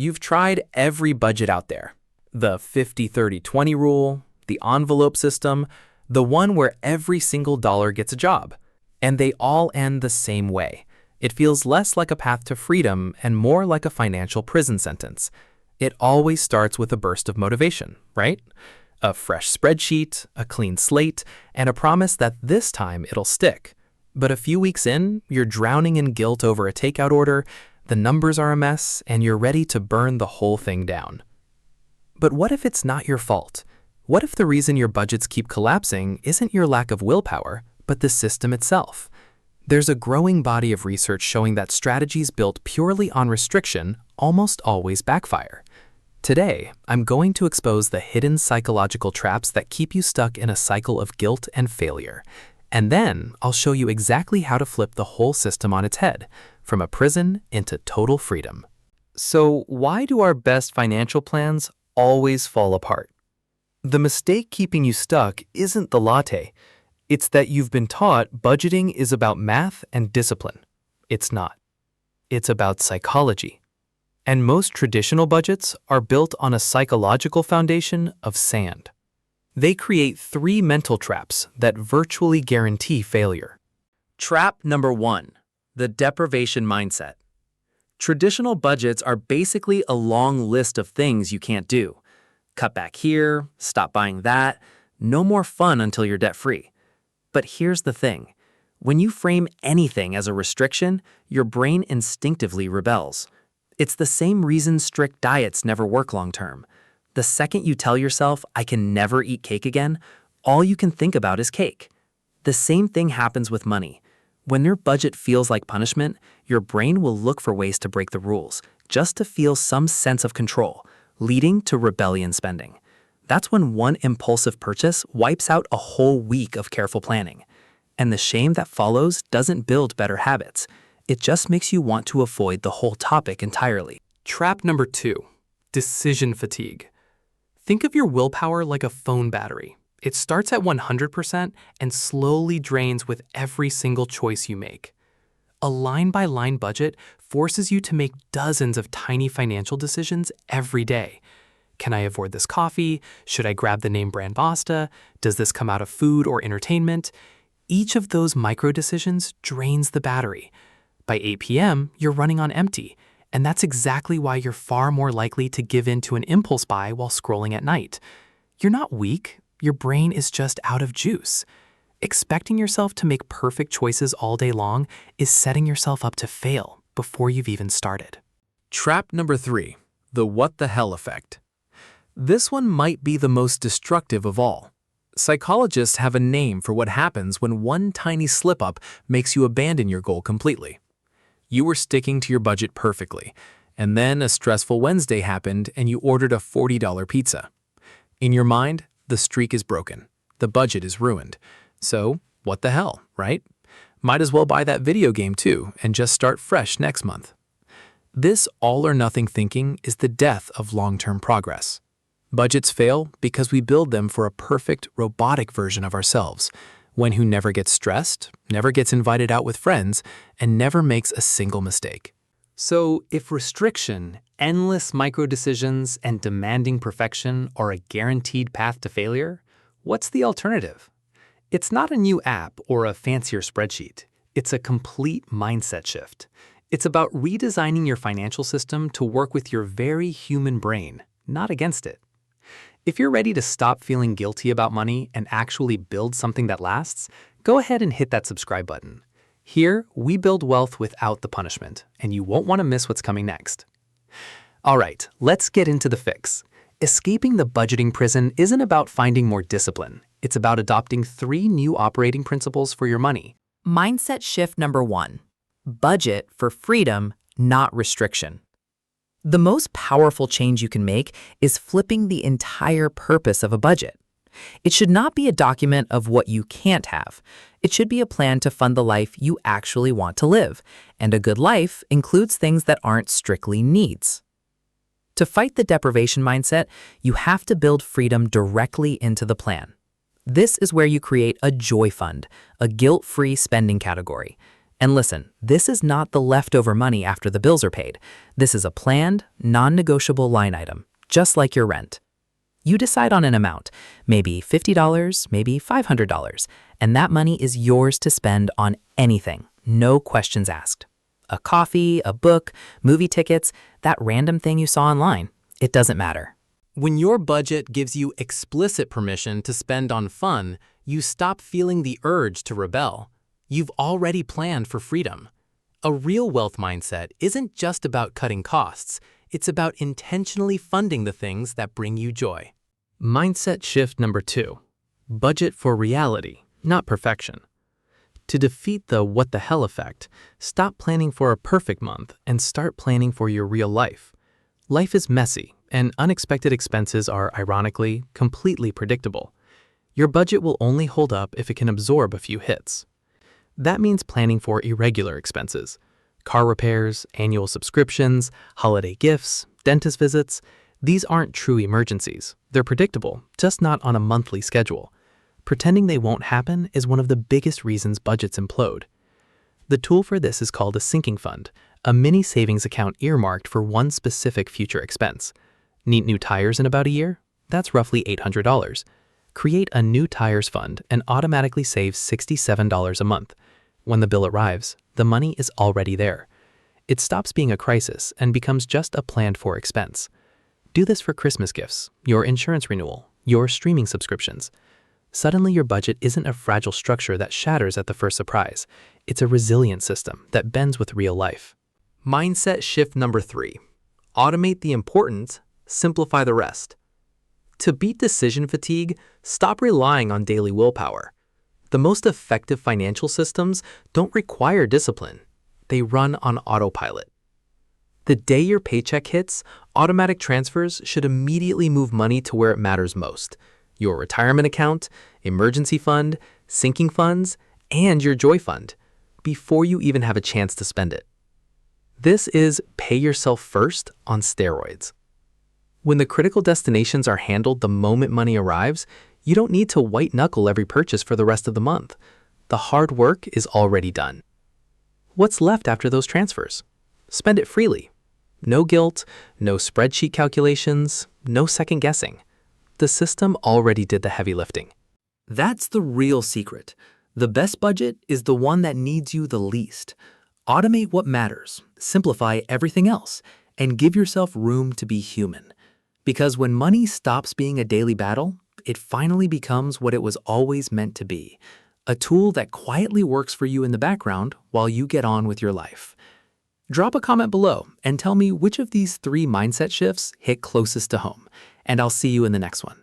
You've tried every budget out there. The 50-30-20 rule, the envelope system, the one where every single dollar gets a job. And they all end the same way. It feels less like a path to freedom and more like a financial prison sentence. It always starts with a burst of motivation, right? A fresh spreadsheet, a clean slate, and a promise that this time it'll stick. But a few weeks in, you're drowning in guilt over a takeout order, the numbers are a mess, and you're ready to burn the whole thing down. But what if it's not your fault? What if the reason your budgets keep collapsing isn't your lack of willpower, but the system itself? There's a growing body of research showing that strategies built purely on restriction almost always backfire. Today, I'm going to expose the hidden psychological traps that keep you stuck in a cycle of guilt and failure. And then I'll show you exactly how to flip the whole system on its head, from a prison into total freedom. So why do our best financial plans always fall apart? The mistake keeping you stuck isn't the latte. It's that you've been taught budgeting is about math and discipline. It's not. It's about psychology. And most traditional budgets are built on a psychological foundation of sand. They create 3 mental traps that virtually guarantee failure. Trap number 1, the deprivation mindset. Traditional budgets are basically a long list of things you can't do. Cut back here, stop buying that, no more fun until you're debt-free. But here's the thing. When you frame anything as a restriction, your brain instinctively rebels. It's the same reason strict diets never work long-term. The second you tell yourself, I can never eat cake again, all you can think about is cake. The same thing happens with money. When your budget feels like punishment, your brain will look for ways to break the rules, just to feel some sense of control, leading to rebellion spending. That's when one impulsive purchase wipes out a whole week of careful planning. And the shame that follows doesn't build better habits. It just makes you want to avoid the whole topic entirely. Trap number 2, decision fatigue. Think of your willpower like a phone battery. It starts at 100% and slowly drains with every single choice you make. A line-by-line budget forces you to make dozens of tiny financial decisions every day. Can I afford this coffee? Should I grab the name brand pasta? Does this come out of food or entertainment? Each of those micro decisions drains the battery. By 8 p.m., you're running on empty, and that's exactly why you're far more likely to give in to an impulse buy while scrolling at night. You're not weak, your brain is just out of juice. Expecting yourself to make perfect choices all day long is setting yourself up to fail before you've even started. Trap number 3, the what the hell effect. This one might be the most destructive of all. Psychologists have a name for what happens when one tiny slip-up makes you abandon your goal completely. You were sticking to your budget perfectly, and then a stressful Wednesday happened and you ordered a $40 pizza. In your mind, the streak is broken. The budget is ruined. So, what the hell, right? Might as well buy that video game too and just start fresh next month. This all-or-nothing thinking is the death of long-term progress. Budgets fail because we build them for a perfect, robotic version of ourselves, one who never gets stressed, never gets invited out with friends, and never makes a single mistake. So, if restriction, endless micro-decisions, and demanding perfection are a guaranteed path to failure, what's the alternative? It's not a new app or a fancier spreadsheet. It's a complete mindset shift. It's about redesigning your financial system to work with your very human brain, not against it. If you're ready to stop feeling guilty about money and actually build something that lasts, go ahead and hit that subscribe button. Here, we build wealth without the punishment, and you won't want to miss what's coming next. All right, let's get into the fix. Escaping the budgeting prison isn't about finding more discipline. It's about adopting 3 new operating principles for your money. Mindset shift number 1. Budget for freedom, not restriction. The most powerful change you can make is flipping the entire purpose of a budget. It should not be a document of what you can't have. It should be a plan to fund the life you actually want to live. And a good life includes things that aren't strictly needs. To fight the deprivation mindset, you have to build freedom directly into the plan. This is where you create a joy fund, a guilt-free spending category. And listen, this is not the leftover money after the bills are paid. This is a planned, non-negotiable line item, just like your rent. You decide on an amount, maybe $50, maybe $500, and that money is yours to spend on anything, no questions asked. A coffee, a book, movie tickets, that random thing you saw online, it doesn't matter. When your budget gives you explicit permission to spend on fun, you stop feeling the urge to rebel. You've already planned for freedom. A real wealth mindset isn't just about cutting costs. It's about intentionally funding the things that bring you joy. Mindset shift number 2. Budget for reality, not perfection. To defeat the what the hell effect, stop planning for a perfect month and start planning for your real life. Life is messy, and unexpected expenses are, ironically, completely predictable. Your budget will only hold up if it can absorb a few hits. That means planning for irregular expenses. Car repairs, annual subscriptions, holiday gifts, dentist visits. These aren't true emergencies. They're predictable, just not on a monthly schedule. Pretending they won't happen is one of the biggest reasons budgets implode. The tool for this is called a sinking fund, a mini savings account earmarked for one specific future expense. Need new tires in about a year? That's roughly $800. Create a new tires fund and automatically save $67 a month. When the bill arrives, the money is already there. It stops being a crisis and becomes just a planned-for expense. Do this for Christmas gifts, your insurance renewal, your streaming subscriptions. Suddenly, your budget isn't a fragile structure that shatters at the first surprise. It's a resilient system that bends with real life. Mindset shift number 3. Automate the important, simplify the rest. To beat decision fatigue, stop relying on daily willpower. The most effective financial systems don't require discipline. They run on autopilot. The day your paycheck hits, automatic transfers should immediately move money to where it matters most: your retirement account, emergency fund, sinking funds, and your joy fund, before you even have a chance to spend it. This is pay yourself first on steroids. When the critical destinations are handled the moment money arrives, you don't need to white-knuckle every purchase for the rest of the month. The hard work is already done. What's left after those transfers? Spend it freely. No guilt, no spreadsheet calculations, no second guessing. The system already did the heavy lifting. That's the real secret. The best budget is the one that needs you the least. Automate what matters, simplify everything else, and give yourself room to be human. Because when money stops being a daily battle, it finally becomes what it was always meant to be: a tool that quietly works for you in the background while you get on with your life. Drop a comment below and tell me which of these 3 mindset shifts hit closest to home, and I'll see you in the next one.